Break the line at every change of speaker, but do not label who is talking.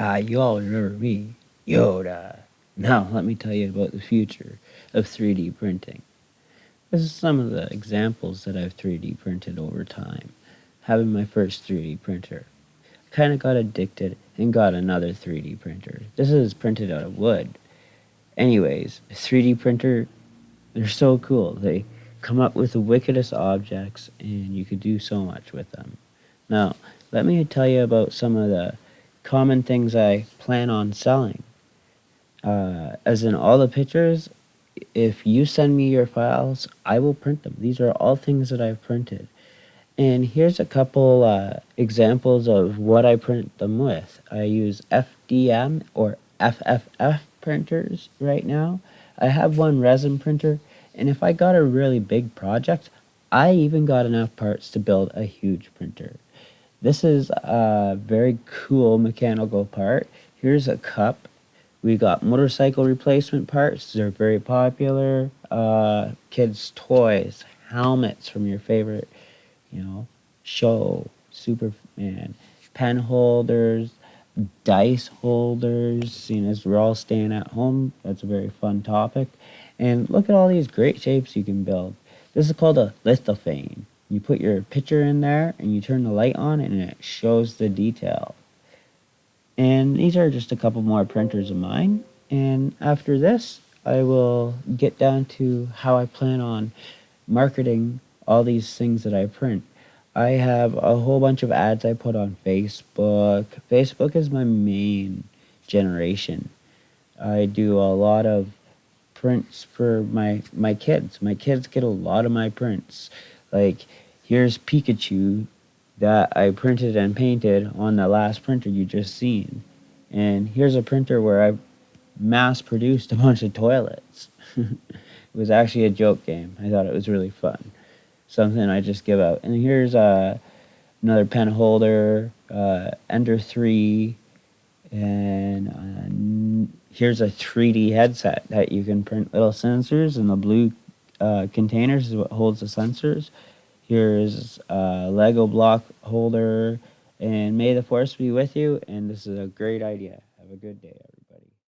You all remember me, Yoda. Now, let me tell you about the future of 3D printing. This is some of the examples that I've 3D printed over time. Having my first 3D printer, I kind of got addicted and got another 3D printer. This is printed out of wood. Anyways, 3D printer, they're so cool. They come up with the wickedest objects, and you could do so much with them. Now, let me tell you about some of the common things I plan on selling. As in all the pictures, if you send me your files, I will print them. These are all things that I've printed. And here's a couple examples of what I print them with. I use FDM or FFF printers right now. I have one resin printer, and if I got a really big project, I even got enough parts to build a huge printer. This is a very cool mechanical part. Here's a cup. We got motorcycle replacement parts. They're very popular. Kids' toys, helmets from your favorite, show, Superman, pen holders, dice holders. Seeing as we're all staying at home, that's a very fun topic. And look at all these great shapes you can build. This is called a lithophane. You put your picture in there and you turn the light on and it shows the detail. And these are just a couple more printers of mine. And after this, I will get down to how I plan on marketing all these things that I print. I have a whole bunch of ads I put on Facebook. Facebook is my main generation. I do a lot of prints for my kids. My kids get a lot of my prints. Like here's Pikachu that I printed and painted on the last printer you just seen. And here's a printer where I mass produced a bunch of toilets. It was actually a joke game. I thought it was really fun. Something I just give out. And here's another pen holder, Ender 3, and here's a 3D headset that you can print little sensors, and the blue containers is what holds the sensors. Here's a Lego block holder, and may the force be with you, and this is a great idea. Have a good day, everyone.